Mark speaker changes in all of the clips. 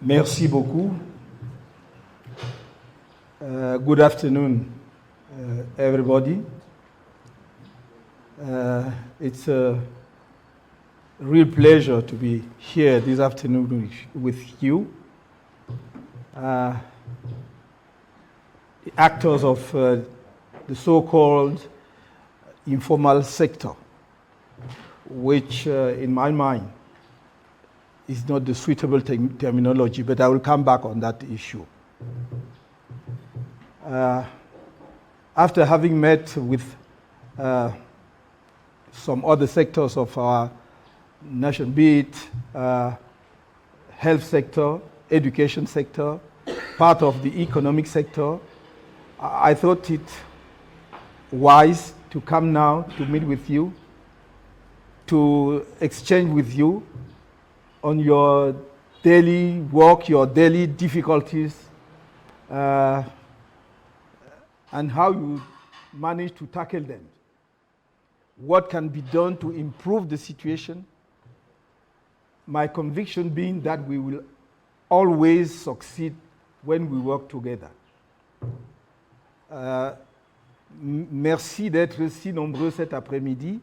Speaker 1: Merci beaucoup. Good afternoon, everybody. It's a real pleasure to be here this afternoon with you. The actors of the so-called informal sector, which in my mind is not the suitable terminology, but I will come back on that issue. After having met with some other sectors of our nation, be it health sector, education sector, part of the economic sector, I thought it wise to come now to meet with you, to exchange with you on your daily work, your daily difficulties, and how you manage to tackle them. What can be done to improve the situation? My conviction being that we will always succeed when we work together. Merci d'être si nombreux cet après-midi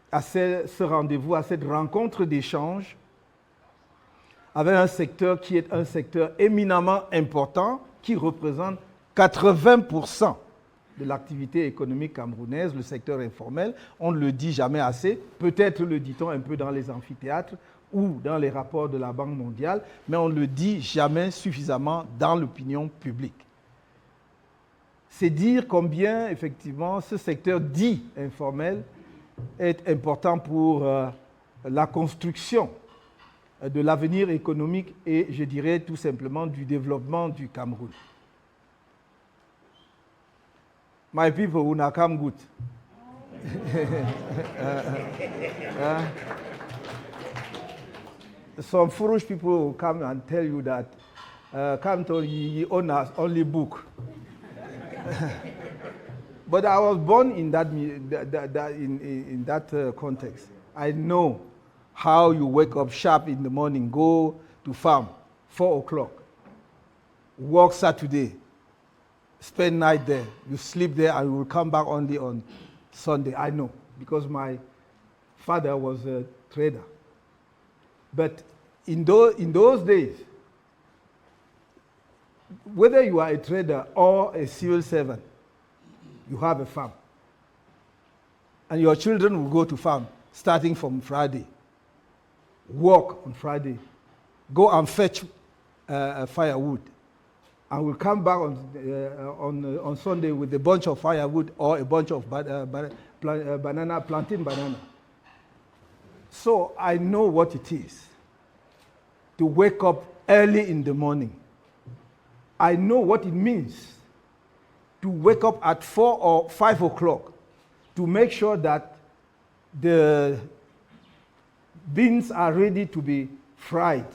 Speaker 1: à ce rendez-vous, à cette rencontre d'échange avec un secteur qui est un secteur éminemment important, qui représente 80% de l'activité économique camerounaise, le secteur informel. On ne le dit jamais assez, peut-être le dit-on un peu dans les amphithéâtres ou dans les rapports de la Banque mondiale, mais on ne le dit jamais suffisamment dans l'opinion publique. C'est dire combien, effectivement, ce secteur dit informel est important pour la construction de l'avenir économique et, je dirais, tout simplement du développement du Cameroun. My people, una come good. Some foolish people will come and tell you that Canton, you own us only book. But I was born in that context. I know how you wake up sharp in the morning, go to farm, 4 o'clock, work Saturday, spend night there, you sleep there, and you will come back only on Sunday. I know, because my father was a trader. But in those days, whether you are a trader or a civil servant, you have a farm. And your children will go to farm starting from Friday, work on Friday, go and fetch firewood, and will come back on Sunday with a bunch of firewood or a bunch of plantain banana. So I know what it is to wake up early in the morning. I know what it means to wake up at 4 or 5 o'clock to make sure that the beans are ready to be fried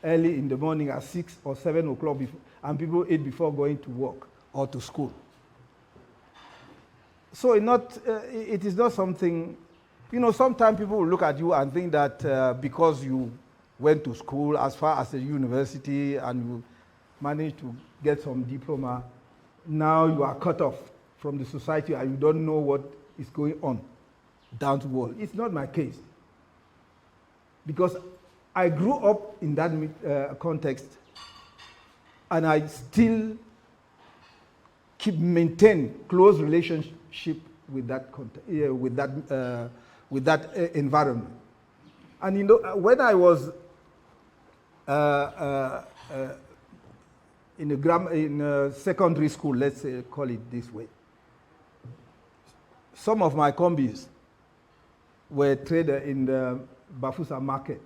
Speaker 1: early in the morning at 6 or 7 o'clock, and people eat before going to work or to school. So it is not something, sometimes people will look at you and think that because you went to school as far as the university and you managed to get some diploma, now you are cut off from the society and you don't know what is going on down the world. It's not my case. Because I grew up in that context, and I still maintain close relationship with that environment. And when I was in secondary school, let's say, call it this way, some of my combis were traders in the Bafusa market,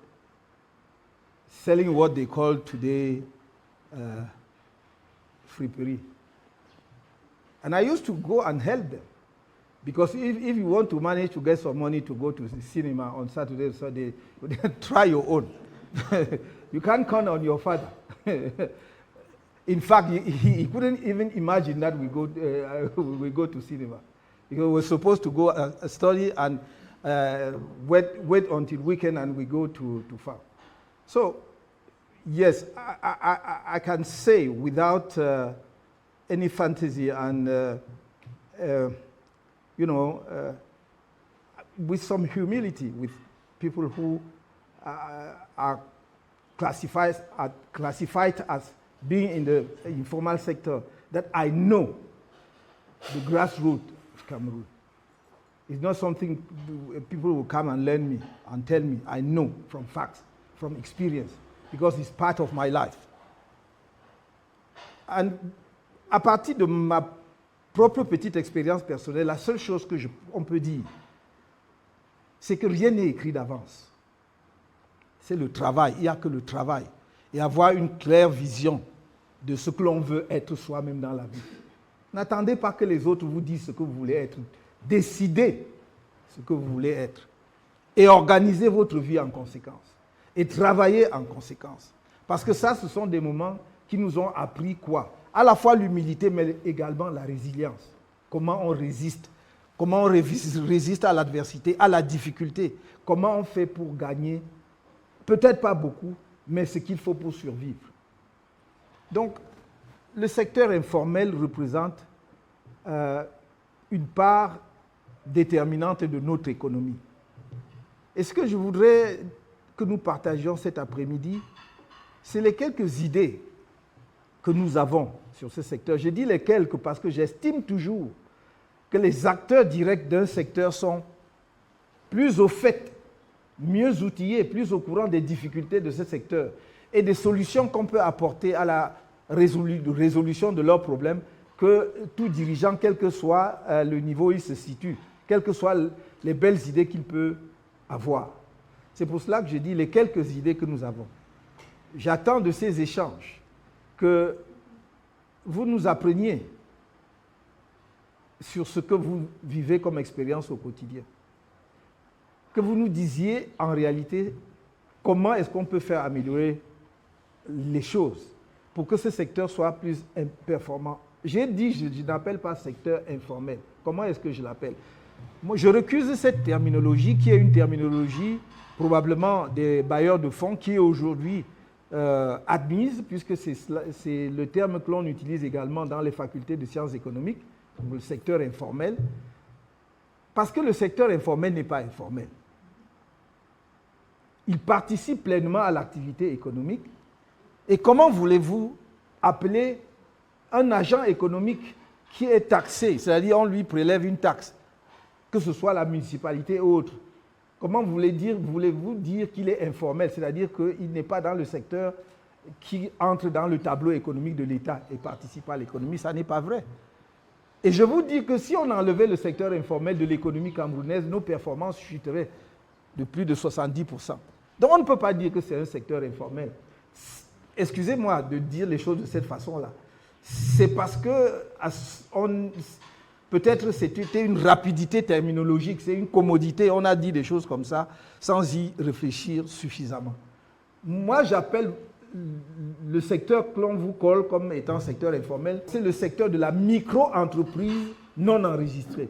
Speaker 1: selling what they call today friperie. And I used to go and help them, because if you want to manage to get some money to go to the cinema on Saturday, Sunday, try your own. You can't count on your father. In fact, he couldn't even imagine that we go to cinema. Because we were supposed to go study and wait until weekend and we go to farm. So, yes, I can say without any fantasy and, with some humility, with people who are classified as being in the informal sector, that I know the grassroots of Cameroon. It's not something people will come and learn me and tell me. I know from facts, from experience, because it's part of my life. And à partir de ma propre petite expérience personnelle, la seule chose qu'on peut dire, c'est que rien n'est écrit d'avance. C'est le travail, il n'y a que le travail. Et avoir une claire vision de ce que l'on veut être soi-même dans la vie. N'attendez pas que les autres vous disent ce que vous voulez être. Décidez ce que vous voulez être. Et organisez votre vie en conséquence. Et travaillez en conséquence. Parce que ça, ce sont des moments qui nous ont appris quoi? À la fois l'humilité, mais également la résilience. Comment on résiste? Comment on résiste à l'adversité, à la difficulté? Comment on fait pour gagner? Peut-être pas beaucoup, mais ce qu'il faut pour survivre. Donc, le secteur informel représente une part déterminante de notre économie. Et ce que je voudrais que nous partagions cet après-midi, c'est les quelques idées que nous avons sur ce secteur. Je dis les quelques parce que j'estime toujours que les acteurs directs d'un secteur sont plus au fait, mieux outillés, plus au courant des difficultés de ce secteur et des solutions qu'on peut apporter à la résolution de leurs problèmes que tout dirigeant, quel que soit le niveau où il se situe, quelles que soient les belles idées qu'il peut avoir. C'est pour cela que je dis les quelques idées que nous avons. J'attends de ces échanges que vous nous appreniez sur ce que vous vivez comme expérience au quotidien. Que vous nous disiez en réalité comment est-ce qu'on peut faire améliorer les choses pour que ce secteur soit plus performant. J'ai dit, je n'appelle pas secteur informel. Comment est-ce que je l'appelle? Moi, je recuse cette terminologie qui est une terminologie probablement des bailleurs de fonds qui est aujourd'hui admise, puisque c'est le terme que l'on utilise également dans les facultés de sciences économiques, donc le secteur informel, parce que le secteur informel n'est pas informel. Il participe pleinement à l'activité économique. Et comment voulez-vous appeler un agent économique qui est taxé, c'est-à-dire on lui prélève une taxe, que ce soit la municipalité ou autre? Comment voulez-vous dire qu'il est informel, c'est-à-dire qu'il n'est pas dans le secteur qui entre dans le tableau économique de l'État et participe à l'économie? Ça n'est pas vrai. Et je vous dis que si on enlevait le secteur informel de l'économie camerounaise, nos performances chuteraient de plus de 70%. Donc on ne peut pas dire que c'est un secteur informel. Excusez-moi de dire les choses de cette façon-là. C'est parce que peut-être c'était une rapidité terminologique, c'est une commodité, on a dit des choses comme ça sans y réfléchir suffisamment. Moi, j'appelle le secteur que l'on vous colle comme étant secteur informel, c'est le secteur de la micro-entreprise non enregistrée.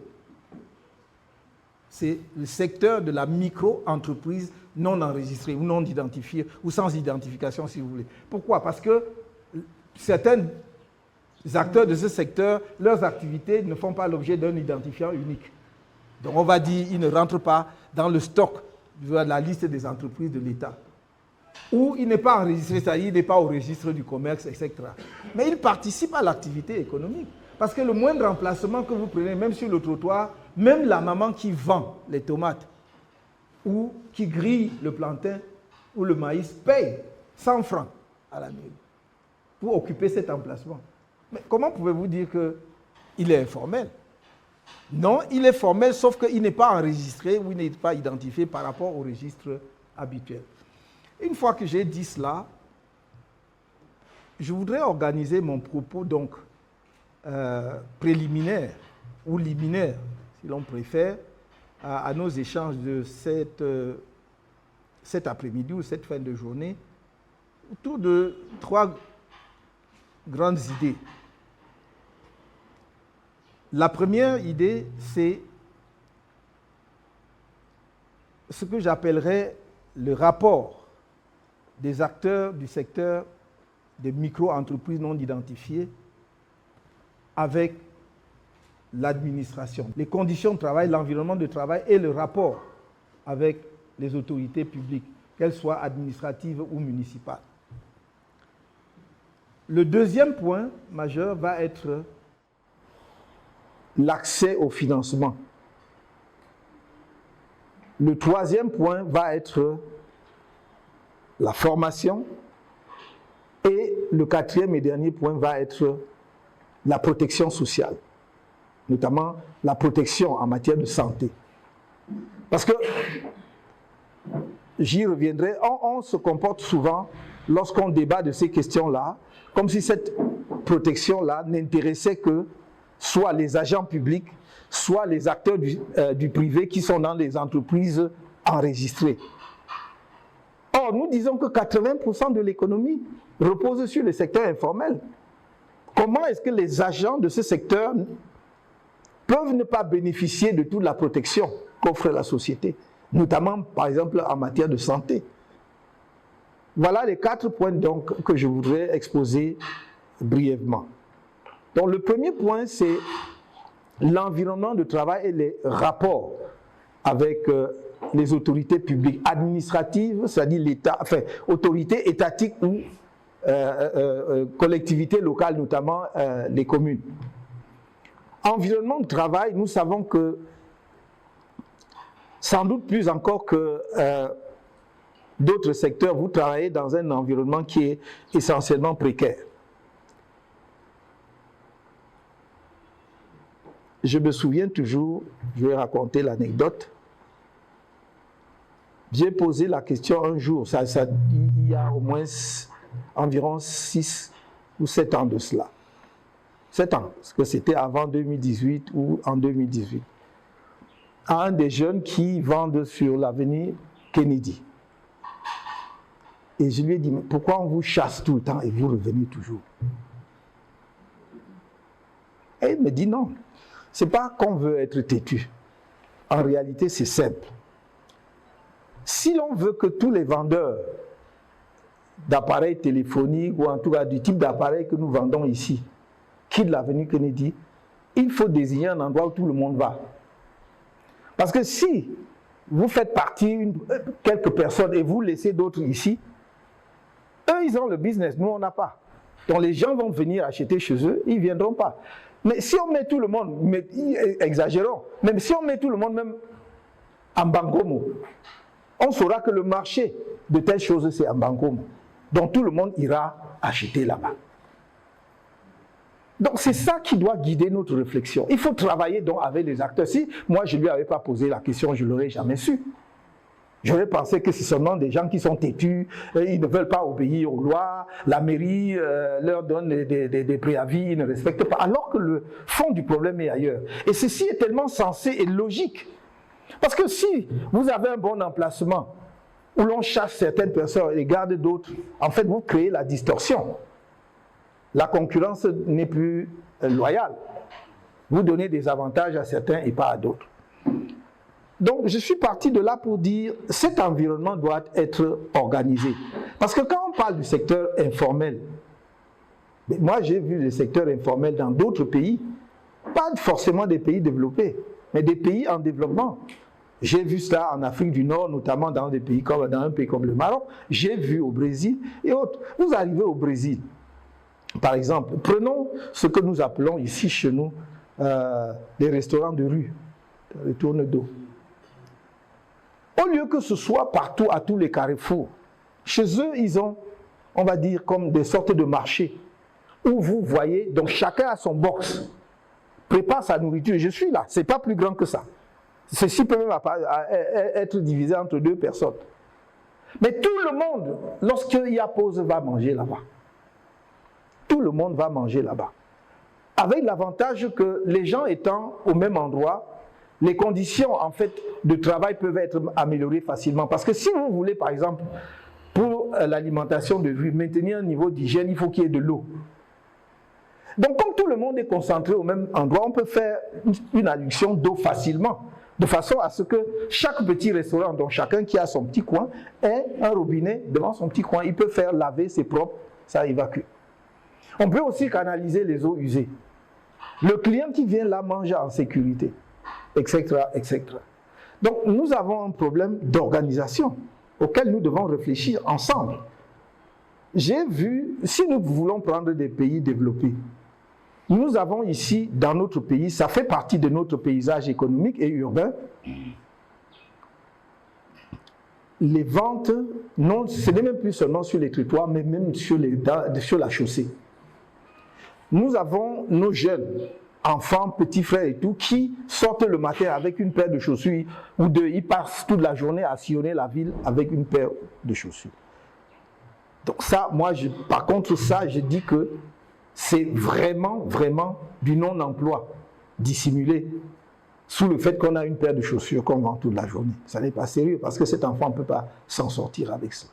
Speaker 1: C'est le secteur de la micro-entreprise non enregistrée ou non identifiée ou sans identification si vous voulez. Pourquoi? Parce que certains acteurs de ce secteur, leurs activités ne font pas l'objet d'un identifiant unique. Donc on va dire qu'ils ne rentrent pas dans le stock de la liste des entreprises de l'État. Ou il n'est pas enregistré, c'est-à-dire il n'est pas au registre du commerce, etc. Mais il participe à l'activité économique. Parce que le moindre emplacement que vous prenez, même sur le trottoir, même la maman qui vend les tomates ou qui grille le plantain ou le maïs paye 100 francs à la mairie pour occuper cet emplacement. Mais comment pouvez-vous dire qu'il est informel? Non, il est formel, sauf qu'il n'est pas enregistré ou il n'est pas identifié par rapport au registre habituel. Une fois que j'ai dit cela, je voudrais organiser mon propos donc préliminaire ou liminaire, si l'on préfère, à nos échanges de cet après-midi ou cette fin de journée, autour de 3 grandes idées. La première idée, c'est ce que j'appellerais le rapport des acteurs du secteur des micro-entreprises non identifiées avec l'administration, les conditions de travail, l'environnement de travail et le rapport avec les autorités publiques, qu'elles soient administratives ou municipales. Le deuxième point majeur va être l'accès au financement. Le troisième point va être la formation. Et le quatrième et dernier point va être la protection sociale, notamment la protection en matière de santé. Parce que, j'y reviendrai, on se comporte souvent, lorsqu'on débat de ces questions-là, comme si cette protection-là n'intéressait que soit les agents publics, soit les acteurs du privé qui sont dans les entreprises enregistrées. Or, nous disons que 80% de l'économie repose sur le secteur informel. Comment est-ce que les agents de ce secteur peuvent ne pas bénéficier de toute la protection qu'offre la société, notamment, par exemple, en matière de santé? Voilà les 4 points donc que je voudrais exposer brièvement. Donc, le premier point, c'est l'environnement de travail et les rapports avec les autorités publiques administratives, c'est-à-dire l'État, enfin, autorités étatiques ou collectivités locales, notamment les communes. Environnement de travail, nous savons que, sans doute plus encore que d'autres secteurs, vous travaillez dans un environnement qui est essentiellement précaire. Je me souviens toujours, je vais raconter l'anecdote. J'ai posé la question un jour, il y a au moins environ 6 ou 7 ans de cela. 7 ans, parce que c'était avant 2018 ou en 2018. À un des jeunes qui vendent sur l'avenue Kennedy. Et je lui ai dit, mais pourquoi on vous chasse tout le temps et vous revenez toujours? Et il me dit non, ce n'est pas qu'on veut être têtu. En réalité, c'est simple. Si l'on veut que tous les vendeurs d'appareils téléphoniques ou en tout cas du type d'appareil que nous vendons ici quittent l'avenue Kennedy, il faut désigner un endroit où tout le monde va. Parce que si vous faites partie quelques personnes et vous laissez d'autres ici, eux ils ont le business, nous on n'a pas. Donc les gens vont venir acheter chez eux, ils ne viendront pas. Mais si on met tout le monde, exagérons, même si on met tout le monde même en Bangomo, on saura que le marché de telles choses c'est en Bangomo. Donc tout le monde ira acheter là-bas. Donc c'est ça qui doit guider notre réflexion. Il faut travailler donc avec les acteurs. Si moi je ne lui avais pas posé la question, je ne l'aurais jamais su. J'aurais pensé que c'est seulement des gens qui sont têtus, ils ne veulent pas obéir aux lois, la mairie leur donne des préavis, ils ne respectent pas, alors que le fond du problème est ailleurs. Et ceci est tellement sensé et logique. Parce que si vous avez un bon emplacement, où l'on chasse certaines personnes et garde d'autres, en fait vous créez la distorsion. La concurrence n'est plus loyale. Vous donnez des avantages à certains et pas à d'autres. Donc je suis parti de là pour dire que cet environnement doit être organisé. Parce que quand on parle du secteur informel, moi j'ai vu le secteur informel dans d'autres pays, pas forcément des pays développés, mais des pays en développement. J'ai vu cela en Afrique du Nord, notamment dans un pays comme le Maroc. J'ai vu au Brésil et autres. Vous arrivez au Brésil, par exemple, prenons ce que nous appelons ici chez nous des restaurants de rue, les tournes d'eau. Au lieu que ce soit partout, à tous les carrefours, chez eux, ils ont, on va dire, comme des sortes de marchés, où vous voyez, donc chacun a son box, prépare sa nourriture. Je suis là, ce n'est pas plus grand que ça. Ceci peut même être divisé entre 2 personnes. Mais tout le monde, lorsqu'il y a pause, va manger là-bas. Tout le monde va manger là-bas. Avec l'avantage que les gens étant au même endroit, les conditions en fait de travail peuvent être améliorées facilement. Parce que si vous voulez, par exemple, pour l'alimentation de rue, maintenir un niveau d'hygiène, il faut qu'il y ait de l'eau. Donc comme tout le monde est concentré au même endroit, on peut faire une adduction d'eau facilement.
Speaker 2: De façon à ce que chaque petit restaurant, dont chacun qui a son petit coin, ait un robinet devant son petit coin. Il peut faire laver ses propres, ça évacue. On peut aussi canaliser les eaux usées. Le client qui vient là mange en sécurité, etc., etc. Donc nous avons un problème d'organisation auquel nous devons réfléchir ensemble. J'ai vu, si nous voulons prendre des pays développés, nous avons ici, dans notre pays, ça fait partie de notre paysage économique et urbain, les ventes, non, ce n'est même plus seulement sur les trottoirs, mais même sur la chaussée. Nous avons nos jeunes, enfants, petits frères et tout, qui sortent le matin avec une paire de chaussures ou deux. Ils passent toute la journée à sillonner la ville avec une paire de chaussures. Donc ça, moi, par contre, ça, je dis que c'est vraiment, vraiment du non-emploi dissimulé sous le fait qu'on a une paire de chaussures qu'on vend toute la journée. Ça n'est pas sérieux parce que cet enfant ne peut pas s'en sortir avec ça.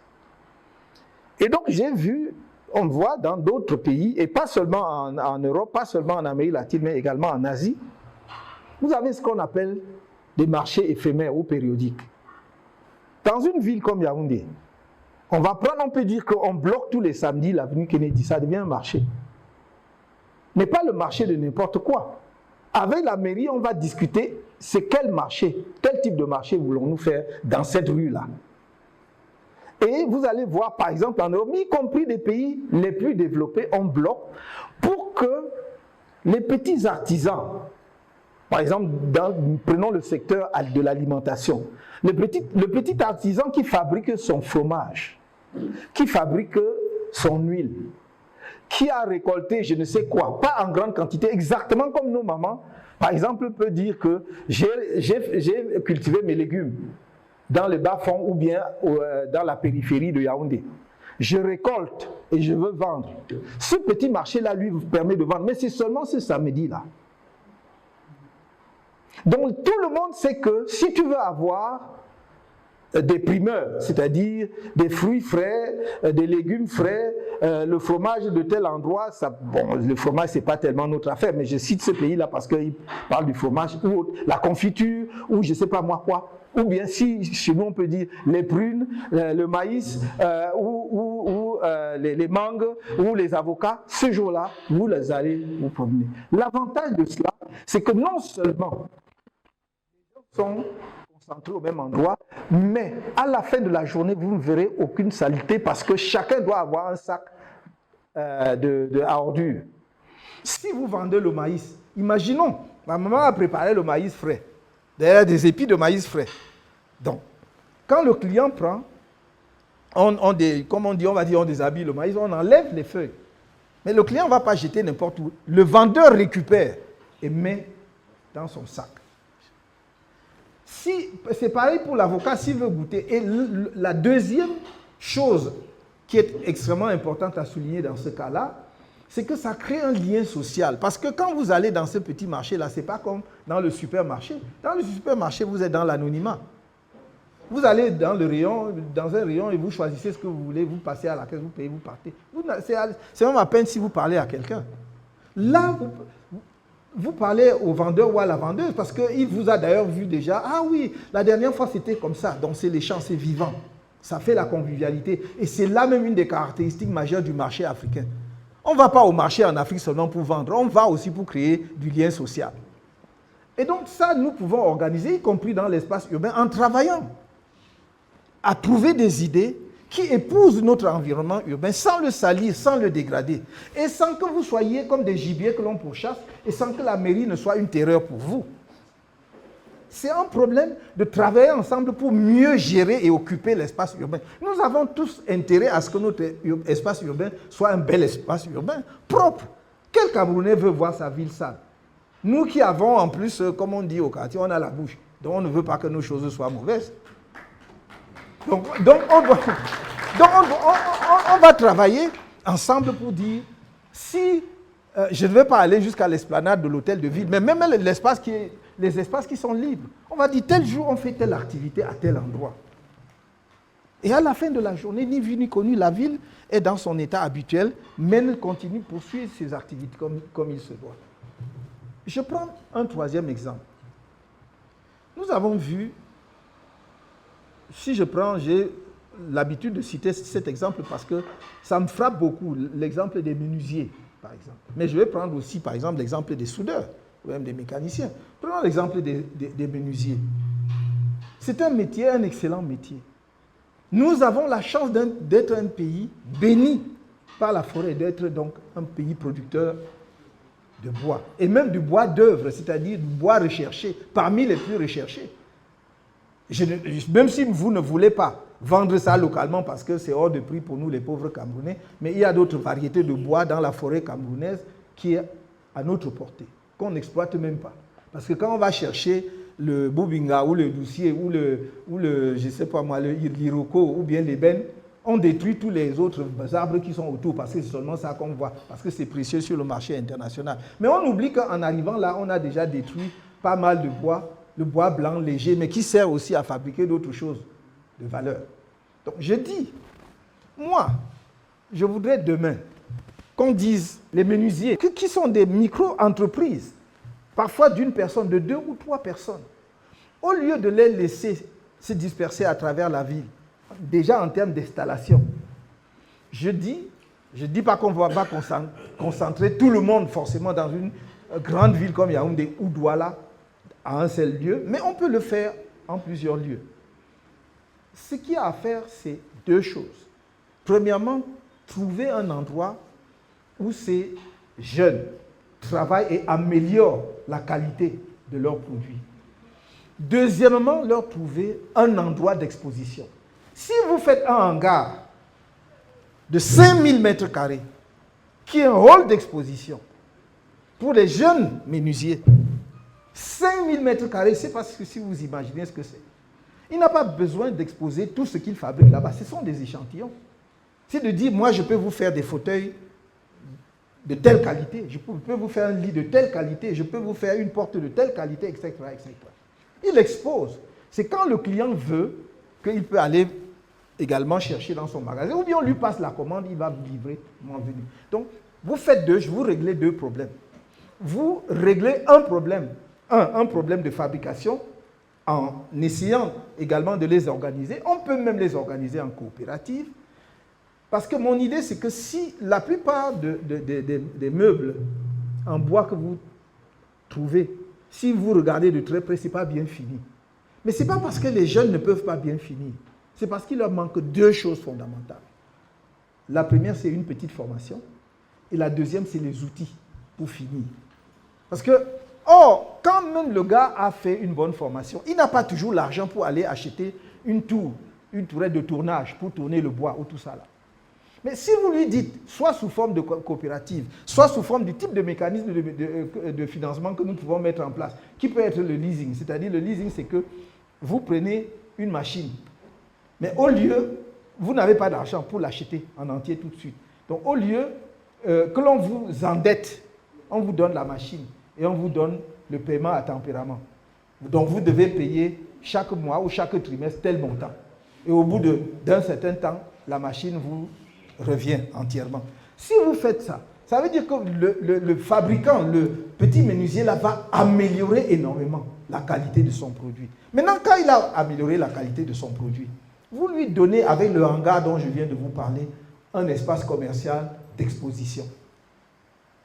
Speaker 2: Et donc, j'ai vu, on voit dans d'autres pays, et pas seulement en Europe, pas seulement en Amérique latine, mais également en Asie, vous avez ce qu'on appelle des marchés éphémères ou périodiques. Dans une ville comme Yaoundé, on peut dire qu'on bloque tous les samedis l'avenue Kennedy, ça devient un marché. Mais pas le marché de n'importe quoi. Avec la mairie, on va discuter, c'est quel marché, quel type de marché voulons-nous faire dans cette rue-là. Et vous allez voir, par exemple, en Europe, y compris des pays les plus développés, on bloque pour que les petits artisans, par exemple, prenons le secteur de l'alimentation, le petit artisan qui fabrique son fromage, qui fabrique son huile, qui a récolté je ne sais quoi, pas en grande quantité, exactement comme nos mamans, par exemple, peut dire que j'ai cultivé mes légumes dans le bas-fond ou bien dans la périphérie de Yaoundé. Je récolte et je veux vendre. Ce petit marché-là, lui, vous permet de vendre, mais c'est seulement ce samedi-là. Donc, tout le monde sait que si tu veux avoir des primeurs, c'est-à-dire des fruits frais, des légumes frais, le fromage de tel endroit, bon, le fromage c'est pas tellement notre affaire, mais je cite ce pays-là parce qu'il parle du fromage, ou la confiture, ou je sais pas moi quoi, ou bien si chez nous on peut dire les prunes, le maïs, ou les mangues, ou les avocats, ce jour-là, vous les allez vous promener. L'avantage de cela, c'est que non seulement les gens sont concentrés au même endroit, mais à la fin de la journée, vous ne verrez aucune saleté parce que chacun doit avoir un sac à ordures. Si vous vendez le maïs, imaginons, ma maman a préparé le maïs frais, d'ailleurs des épis de maïs frais. Donc, quand le client prend, comme on dit, on va dire, on déshabille le maïs, on enlève les feuilles. Mais le client ne va pas jeter n'importe où. Le vendeur récupère et met dans son sac. C'est pareil pour l'avocat s'il veut goûter. Et la deuxième chose qui est extrêmement importante à souligner dans ce cas-là, c'est que ça crée un lien social. Parce que quand vous allez dans ce petit marché-là, ce n'est pas comme dans le supermarché. Dans le supermarché, vous êtes dans l'anonymat. Vous allez dans un rayon et vous choisissez ce que vous voulez, vous passez à la caisse, vous payez, vous partez. C'est même à peine si vous parlez à quelqu'un. Là, vous parlez au vendeur ou à la vendeuse parce qu'il vous a d'ailleurs vu déjà. Ah oui, la dernière fois c'était comme ça. Donc c'est l'échange, c'est vivant. Ça fait la convivialité. Et c'est là même une des caractéristiques majeures du marché africain. On ne va pas au marché en Afrique seulement pour vendre. On va aussi pour créer du lien social. Et donc ça, nous pouvons organiser, y compris dans l'espace urbain, en travaillant à trouver des idées qui épousent notre environnement urbain sans le salir, sans le dégrader, et sans que vous soyez comme des gibiers que l'on pourchasse, et sans que la mairie ne soit une terreur pour vous. C'est un problème de travailler ensemble pour mieux gérer et occuper l'espace urbain. Nous avons tous intérêt à ce que notre espace urbain soit un bel espace urbain, propre. Quel Camerounais veut voir sa ville sale? Nous qui avons en plus, comme on dit au quartier, on a la bouche, donc on ne veut pas que nos choses soient mauvaises. Donc on va travailler ensemble pour dire, si je ne vais pas aller jusqu'à l'esplanade de l'hôtel de ville, mais même les espaces qui sont libres, on va dire tel jour on fait telle activité à tel endroit. Et à la fin de la journée, ni vu ni connu, la ville est dans son état habituel, mais elle continue de poursuivre ses activités comme il se doit. Je prends un troisième exemple.
Speaker 1: Nous avons vu, si je prends, j'ai l'habitude de citer cet exemple parce que ça me frappe beaucoup, l'exemple des menuisiers, par exemple. Mais je vais prendre aussi, par exemple, l'exemple des soudeurs, ou même des mécaniciens. Prenons l'exemple des menuisiers. C'est un métier, un excellent métier. Nous avons la chance d'être un pays béni par la forêt, d'être donc un pays producteur de bois, et même du bois d'œuvre, c'est-à-dire du bois recherché, parmi les plus recherchés. Même si vous ne voulez pas vendre ça localement parce que c'est hors de prix pour nous les pauvres Camerounais, mais il y a d'autres variétés de bois dans la forêt camerounaise qui est à notre portée, qu'on n'exploite même pas. Parce que quand on va chercher le Boubinga ou le Doucier ou le je sais pas moi, le l'Iroko ou bien l'ébène, on détruit tous les autres arbres qui sont autour parce que c'est seulement ça qu'on voit, parce que c'est précieux sur le marché international. Mais on oublie qu'en arrivant là, on a déjà détruit pas mal de bois, le bois blanc léger, mais qui sert aussi à fabriquer d'autres choses de valeur. Donc je dis, moi, je voudrais demain qu'on dise les menuisiers, qui sont des micro-entreprises, parfois d'une personne, de 2 ou 3 personnes, au lieu de les laisser se disperser à travers la ville, déjà en termes d'installation, je dis pas qu'on va pas concentrer tout le monde forcément dans une grande ville comme Yaoundé ou Douala à un seul lieu, mais on peut le faire en plusieurs lieux. Ce qu'il y a à faire, c'est 2 choses. Premièrement, trouver un endroit où ces jeunes travaillent et améliorent la qualité de leurs produits. Deuxièmement, leur trouver un endroit d'exposition. Si vous faites un hangar de 5000 mètres carrés, qui est un hall d'exposition pour les jeunes menuisiers, 5000 mètres carrés, c'est parce que si vous imaginez ce que c'est. Il n'a pas besoin d'exposer tout ce qu'il fabrique là-bas. Ce sont des échantillons. C'est de dire, moi, je peux vous faire des fauteuils de telle qualité, je peux vous faire un lit de telle qualité, je peux vous faire une porte de telle qualité, etc., etc. Il expose. C'est quand le client veut qu'il peut aller également chercher dans son magasin, ou bien on lui passe la commande, il va vous livrer, mon venu. Donc, vous faites vous réglez 2 problèmes. Vous réglez un problème de fabrication, en essayant également de les organiser. On peut même les organiser en coopérative. Parce que mon idée, c'est que si la plupart des meubles en bois que vous trouvez, si vous regardez de très près, ce n'est pas bien fini. Mais ce n'est pas parce que les jeunes ne peuvent pas bien finir. C'est parce qu'il leur manque 2 choses fondamentales. La première, c'est une petite formation. Et la deuxième, c'est les outils pour finir. Parce que, quand même le gars a fait une bonne formation, il n'a pas toujours l'argent pour aller acheter une tourette de tournage pour tourner le bois ou tout ça là. Mais si vous lui dites, soit sous forme de coopérative, soit sous forme du type de mécanisme de financement que nous pouvons mettre en place, qui peut être le leasing. C'est-à-dire le leasing, c'est que vous prenez une machine, mais au lieu, vous n'avez pas d'argent pour l'acheter en entier tout de suite. Donc au lieu que l'on vous endette, on vous donne la machine et on vous donne le paiement à tempérament. Donc vous devez payer chaque mois ou chaque trimestre tel montant. Et au bout d'un certain temps, la machine vous revient entièrement. Si vous faites ça, ça veut dire que le fabricant, le petit menuisier là, va améliorer énormément la qualité de son produit. Maintenant, quand il a amélioré la qualité de son produit, vous lui donnez, avec le hangar dont je viens de vous parler, un espace commercial d'exposition.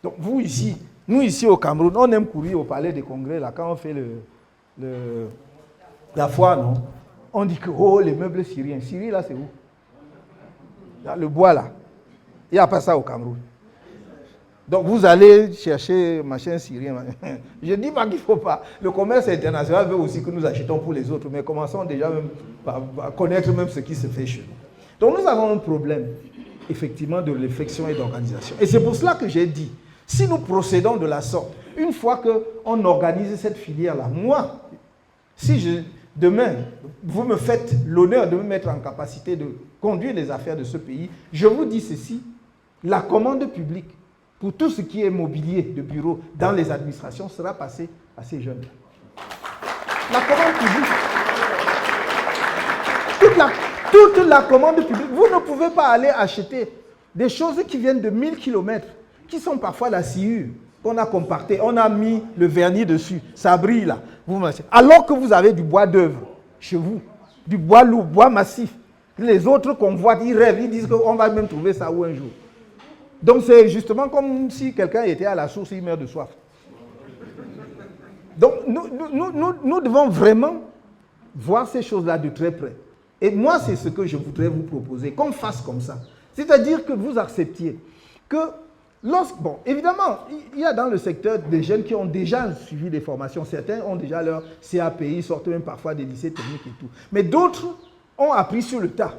Speaker 1: Donc vous ici, nous ici au Cameroun, on aime courir au palais des congrès là, quand on fait la foire, non? On dit que les meubles syriens. Syrie là, c'est où? Le bois là. Il n'y a pas ça au Cameroun. Donc vous allez chercher machin syrien. Je ne dis pas qu'il ne faut pas. Le commerce international veut aussi que nous achetons pour les autres, mais commençons déjà même par connaître même ce qui se fait chez nous. Donc nous avons un problème, effectivement, de réflexion et d'organisation. Et c'est pour cela que j'ai dit, si nous procédons de la sorte, une fois qu'on organise cette filière-là, moi, si demain, vous me faites l'honneur de me mettre en capacité de conduire les affaires de ce pays, je vous dis ceci, la commande publique pour tout ce qui est mobilier de bureau dans les administrations sera passée à ces jeunes. La commande publique. Toute la commande publique. Vous ne pouvez pas aller acheter des choses qui viennent de 1000 km, qui sont parfois la sciure, qu'on a compactée, on a mis le vernis dessus, ça brille là. Vous marchez. Alors que vous avez du bois d'œuvre chez vous, du bois lourd, bois massif. Les autres convoitent, ils rêvent, ils disent qu'on va même trouver ça où un jour. Donc c'est justement comme si quelqu'un était à la source et il meurt de soif. Donc nous devons vraiment voir ces choses-là de très près. Et moi, c'est ce que je voudrais vous proposer, qu'on fasse comme ça. C'est-à-dire que vous acceptiez que bon, évidemment, il y a dans le secteur des jeunes qui ont déjà suivi des formations. Certains ont déjà leur CAPI, sortent même parfois des lycées techniques et tout. Mais d'autres ont appris sur le tas.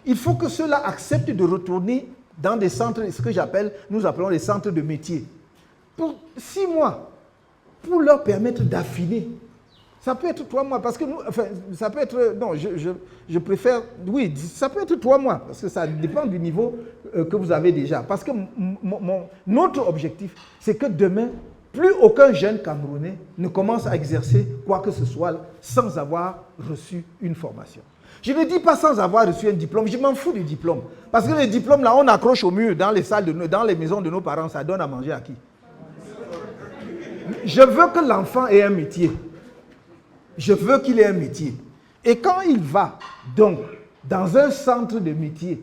Speaker 1: Il faut que ceux-là acceptent de retourner dans des centres, ce que nous appelons les centres de métier, pour 6 mois, pour leur permettre d'affiner. Ça peut être 3 mois, parce que ça peut être, non, je préfère, oui, ça peut être 3 mois, parce que ça dépend du niveau que vous avez déjà. Parce que notre objectif, c'est que demain, plus aucun jeune Camerounais ne commence à exercer quoi que ce soit sans avoir reçu une formation. Je ne dis pas sans avoir reçu un diplôme, je m'en fous du diplôme. Parce que les diplômes, là, on accroche au mur dans les salles, dans les maisons de nos parents, ça donne à manger à qui? Je veux que l'enfant ait un métier. Je veux qu'il ait un métier. Et quand il va, donc, dans un centre de métier,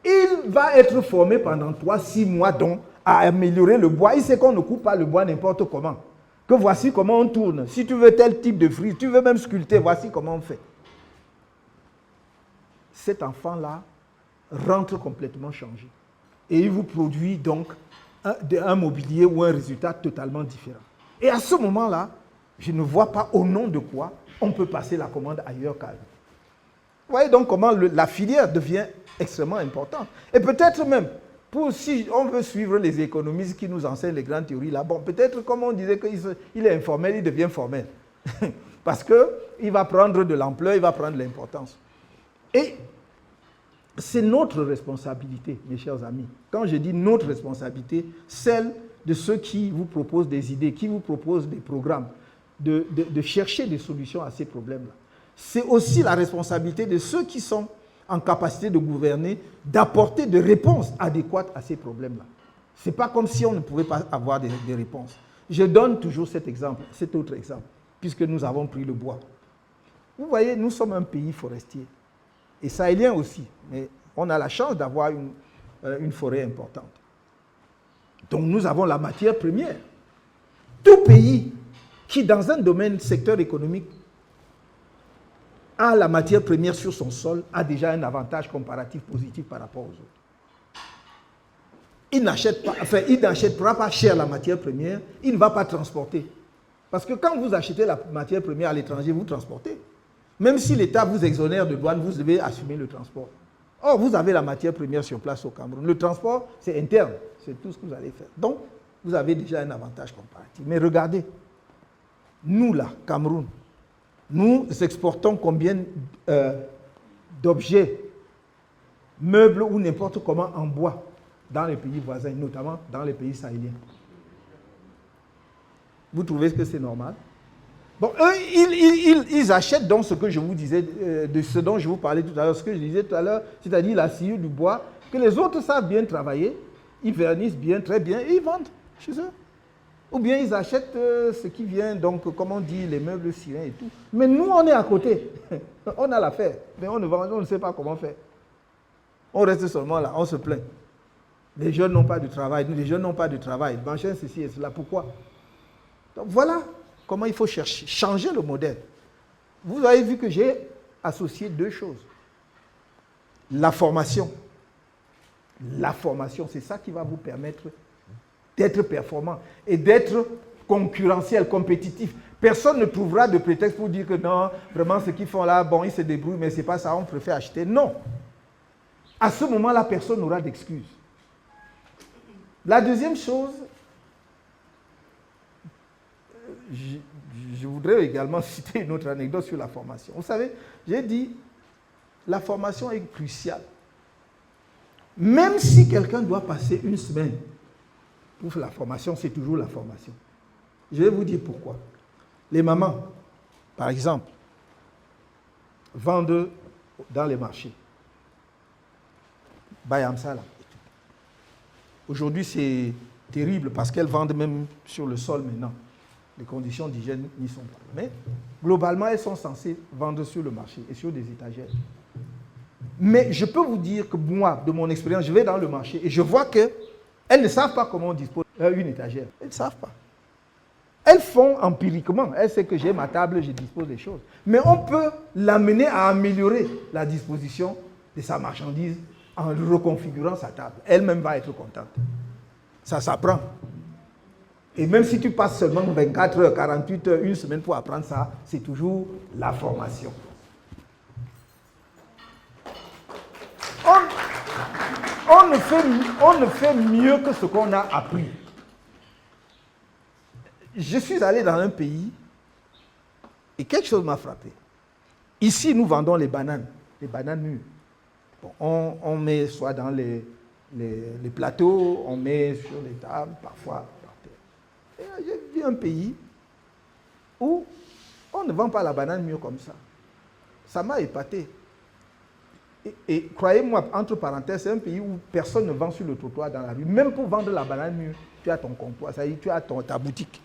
Speaker 1: il va être formé pendant 3-6 mois, donc, à améliorer le bois. Il sait qu'on ne coupe pas le bois n'importe comment. Que voici comment on tourne. Si tu veux tel type de frise, tu veux même sculpter, voici comment on fait. Cet enfant-là rentre complètement changé. Et il vous produit donc un mobilier ou un résultat totalement différent. Et à ce moment-là, je ne vois pas au nom de quoi on peut passer la commande ailleurs qu'à eux. Vous voyez donc comment la filière devient extrêmement importante. Et peut-être même, si on veut suivre les économistes qui nous enseignent les grandes théories là, bon, peut-être comme on disait qu'il est informel, il devient formel. Parce qu'il va prendre de l'ampleur, il va prendre de l'importance. Et c'est notre responsabilité, mes chers amis. Quand je dis notre responsabilité, celle de ceux qui vous proposent des idées, qui vous proposent des programmes, de chercher des solutions à ces problèmes-là. C'est aussi la responsabilité de ceux qui sont en capacité de gouverner, d'apporter des réponses adéquates à ces problèmes-là. Ce n'est pas comme si on ne pouvait pas avoir des réponses. Je donne toujours cet autre exemple, puisque nous avons pris le bois. Vous voyez, nous sommes un pays forestier. Et sahélien aussi, mais on a la chance d'avoir une forêt importante. Donc nous avons la matière première. Tout pays qui, dans un secteur économique, a la matière première sur son sol, a déjà un avantage comparatif positif par rapport aux autres. Il n'achètera pas cher la matière première, il ne va pas transporter. Parce que quand vous achetez la matière première à l'étranger, vous transportez. Même si l'État vous exonère de douane, vous devez assumer le transport. Or, vous avez la matière première sur place au Cameroun. Le transport, c'est interne. C'est tout ce que vous allez faire. Donc, vous avez déjà un avantage comparatif. Mais regardez, nous là, Cameroun, nous exportons combien d'objets, meubles ou n'importe comment en bois dans les pays voisins, notamment dans les pays sahéliens. Vous trouvez que c'est normal? Bon, eux, ils achètent donc ce que je vous disais, de ce dont je vous parlais tout à l'heure, ce que je disais tout à l'heure, c'est-à-dire la sciure du bois, que les autres savent bien travailler, ils vernissent bien, très bien, et ils vendent chez eux. Ou bien ils achètent ce qui vient, donc, comme on dit, les meubles syriens et tout. Mais nous, on est à côté. On a l'affaire, mais on ne sait pas comment faire. On reste seulement là, on se plaint. Les jeunes n'ont pas de travail, les jeunes n'ont pas de travail, machin, ceci et cela. Pourquoi? Donc voilà comment il faut changer le modèle. Vous avez vu que j'ai associé 2 choses. La formation. La formation, c'est ça qui va vous permettre d'être performant et d'être concurrentiel, compétitif. Personne ne trouvera de prétexte pour dire que non, vraiment ce qu'ils font là, bon, ils se débrouillent, mais ce n'est pas ça, on préfère acheter. Non. À ce moment-là, personne n'aura d'excuses. La deuxième chose, je voudrais également citer une autre anecdote sur la formation. Vous savez, j'ai dit, la formation est cruciale. Même si quelqu'un doit passer une semaine pour la formation, c'est toujours la formation. Je vais vous dire pourquoi. Les mamans, par exemple, vendent dans les marchés. Bayamsala. Aujourd'hui, c'est terrible parce qu'elles vendent même sur le sol maintenant. Les conditions d'hygiène n'y sont pas. Mais globalement, elles sont censées vendre sur le marché et sur des étagères. Mais je peux vous dire que moi, de mon expérience, je vais dans le marché et je vois qu'elles ne savent pas comment on dispose d'une étagère. Elles ne savent pas. Elles font empiriquement. Elles savent que j'ai ma table, je dispose des choses. Mais on peut l'amener à améliorer la disposition de sa marchandise en reconfigurant sa table. Elle-même va être contente. Ça s'apprend. Et même si tu passes seulement 24 heures, 48 heures, une semaine pour apprendre ça, c'est toujours la formation. On ne fait mieux que ce qu'on a appris. Je suis allé dans un pays et quelque chose m'a frappé. Ici, nous vendons les bananes mûres. Bon, on met soit dans les plateaux, on met sur les tables, parfois par terre. Et j'ai vu un pays où on ne vend pas la banane mûre comme ça. Ça m'a épaté. Et croyez-moi, entre parenthèses, c'est un pays où personne ne vend sur le trottoir dans la rue. Même pour vendre la banane mûre, tu as ton comptoir, c'est-à-dire tu as ta boutique.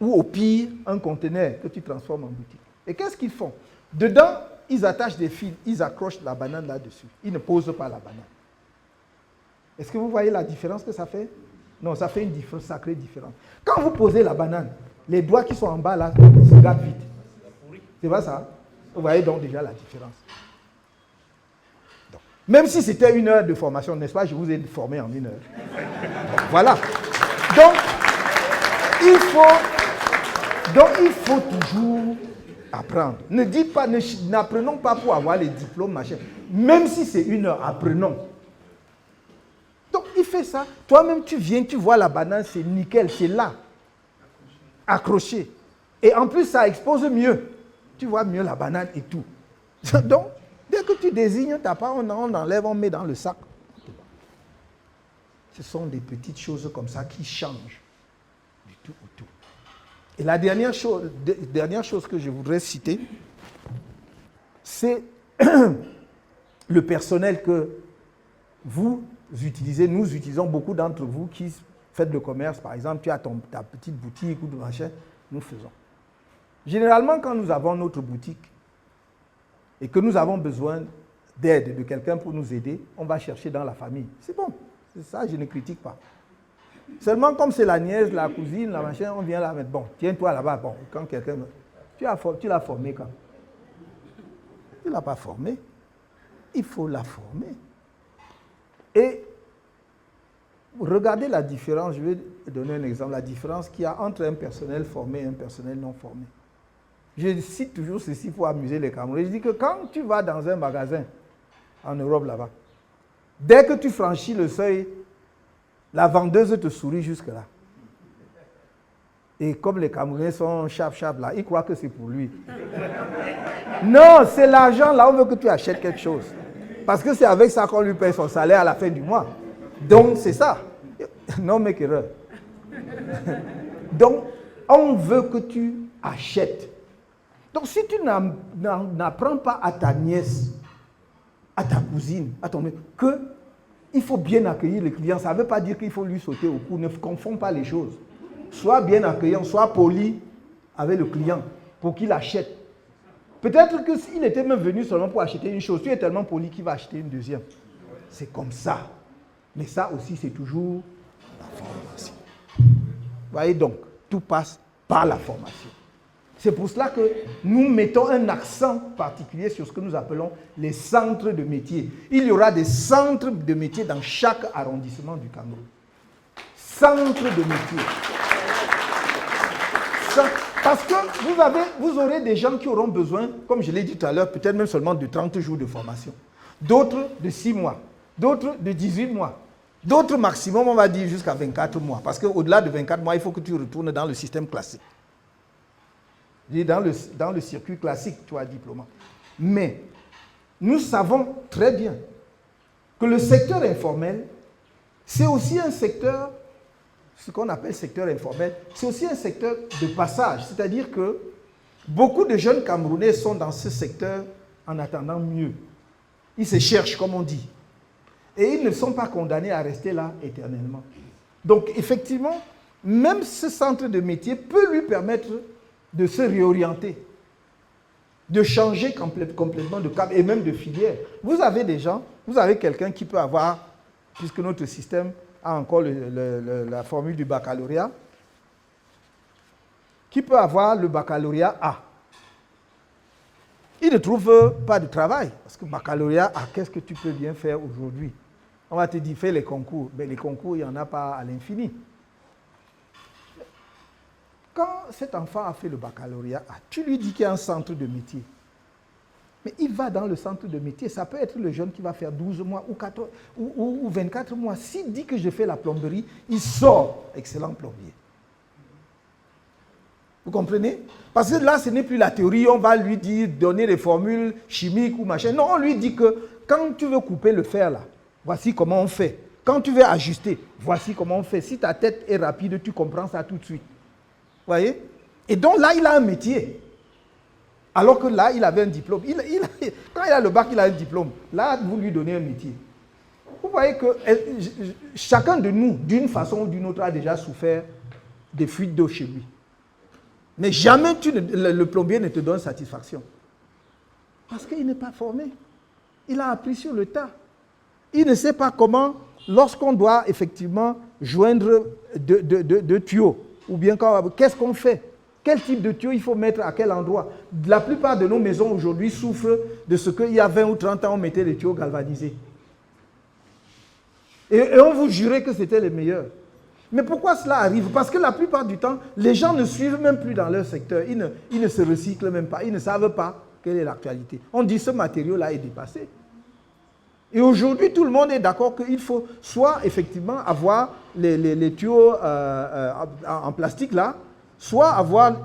Speaker 1: Ou au pire, un conteneur que tu transformes en boutique. Et qu'est-ce qu'ils font? Dedans, ils attachent des fils, ils accrochent la banane là-dessus. Ils ne posent pas la banane. Est-ce que vous voyez la différence que ça fait? Non, ça fait une sacrée différence. Quand vous posez la banane, les doigts qui sont en bas là se gâtent vite. C'est pas ça? Vous voyez donc déjà la différence. Donc, même si c'était 1 heure de formation, n'est-ce pas? Je vous ai formé en 1 heure. Bon, voilà. Donc, il faut toujours apprendre. Ne dites pas, n'apprenons pas pour avoir les diplômes, machin. Même si c'est 1 heure, apprenons. Donc, il fait ça. Toi-même, tu viens, tu vois la banane, c'est nickel, c'est là. Accroché. Et en plus, ça expose mieux. Tu vois mieux la banane et tout. Donc, dès que tu désignes ta part, on enlève, on met dans le sac. Ce sont des petites choses comme ça qui changent du tout au tout. Et la dernière chose que je voudrais citer, c'est le personnel que vous utilisez, nous utilisons, beaucoup d'entre vous qui faites le commerce, par exemple, tu as ta petite boutique ou de machin, nous faisons. Généralement, quand nous avons notre boutique et que nous avons besoin d'aide de quelqu'un pour nous aider, on va chercher dans la famille. C'est bon, c'est ça, je ne critique pas. Seulement, comme c'est la nièce, la cousine, la machin, on vient là mettre. Bon, tiens-toi là-bas. Bon, quand quelqu'un... Tu l'as formé quand? Tu ne l'as pas formé. Il faut la former. Et regardez la différence, je vais donner un exemple, la différence qu'il y a entre un personnel formé et un personnel non formé. Je cite toujours ceci pour amuser les Camerounais. Je dis que quand tu vas dans un magasin en Europe là-bas, dès que tu franchis le seuil, la vendeuse te sourit jusque-là. Et comme les Camerounais sont chap-chap là, ils croient que c'est pour lui. Non, c'est l'argent là, on veut que tu achètes quelque chose. Parce que c'est avec ça qu'on lui paye son salaire à la fin du mois. Donc c'est ça. Non, make erreur. Donc, on veut que tu achètes. Donc si tu n'apprends pas à ta nièce, à ta cousine, à ton mec, qu'il faut bien accueillir le client, ça ne veut pas dire qu'il faut lui sauter au cou. Ne confonds pas les choses. Sois bien accueillant, sois poli avec le client pour qu'il achète. Peut-être qu'il était même venu seulement pour acheter une chose. Tu es tellement poli qu'il va acheter une deuxième. C'est comme ça. Mais ça aussi, c'est toujours la formation. Vous voyez donc, tout passe par la formation. C'est pour cela que nous mettons un accent particulier sur ce que nous appelons les centres de métiers. Il y aura des centres de métiers dans chaque arrondissement du Cameroun. Centres de métiers. Parce que vous aurez des gens qui auront besoin, comme je l'ai dit tout à l'heure, peut-être même seulement de 30 jours de formation. D'autres de 6 mois. D'autres de 18 mois. D'autres maximum, on va dire, jusqu'à 24 mois. Parce qu'au-delà de 24 mois, il faut que tu retournes dans le système classique. Dans le circuit classique, tu as diplôme. Mais nous savons très bien que le secteur informel, c'est aussi un secteur, ce qu'on appelle secteur informel, c'est aussi un secteur de passage. C'est-à-dire que beaucoup de jeunes Camerounais sont dans ce secteur en attendant mieux. Ils se cherchent, comme on dit. Et ils ne sont pas condamnés à rester là éternellement. Donc, effectivement, même ce centre de métier peut lui permettre de se réorienter, de changer complètement de cap et même de filière. Vous avez des gens, vous avez quelqu'un qui peut avoir, puisque notre système a encore la formule du baccalauréat, qui peut avoir le baccalauréat A. Il ne trouve pas de travail, parce que baccalauréat A, qu'est-ce que tu peux bien faire aujourd'hui? On va te dire, fais les concours. Mais les concours, il n'y en a pas à l'infini. Quand cet enfant a fait le baccalauréat A, tu lui dis qu'il y a un centre de métier. Mais il va dans le centre de métier. Ça peut être le jeune qui va faire 12 mois ou 14, ou 24 mois. S'il dit que je fais la plomberie, il sort excellent plombier. Vous comprenez? Parce que là, ce n'est plus la théorie. On va lui dire, donner des formules chimiques ou machin. Non, on lui dit que quand tu veux couper le fer là, voici comment on fait. Quand tu veux ajuster, voici comment on fait. Si ta tête est rapide, tu comprends ça tout de suite. Vous voyez? Et donc là, il a un métier. Alors que là, il avait un diplôme. Quand il a le bac, il a un diplôme. Là, vous lui donnez un métier. Vous voyez que chacun de nous, d'une façon ou d'une autre, a déjà souffert des fuites d'eau chez lui. Mais jamais le plombier ne te donne satisfaction. Parce qu'il n'est pas formé. Il a appris sur le tas. Il ne sait pas comment, lorsqu'on doit effectivement joindre deux tuyaux, ou bien qu'est-ce qu'on fait? Quel type de tuyau il faut mettre à quel endroit? La plupart de nos maisons aujourd'hui souffrent de ce qu'il y a 20 ou 30 ans, on mettait des tuyaux galvanisés. Et on vous jurait que c'était les meilleurs. Mais pourquoi cela arrive? Parce que la plupart du temps, les gens ne suivent même plus dans leur secteur. Ils ne se recyclent même pas. Ils ne savent pas quelle est l'actualité. On dit ce matériau-là est dépassé. Et aujourd'hui, tout le monde est d'accord qu'il faut soit effectivement avoir les tuyaux en plastique là, soit avoir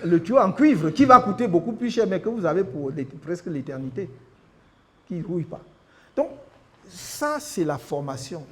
Speaker 1: le tuyau en cuivre qui va coûter beaucoup plus cher, mais que vous avez pour presque l'éternité, qui ne rouille pas. Donc, ça, c'est la formation.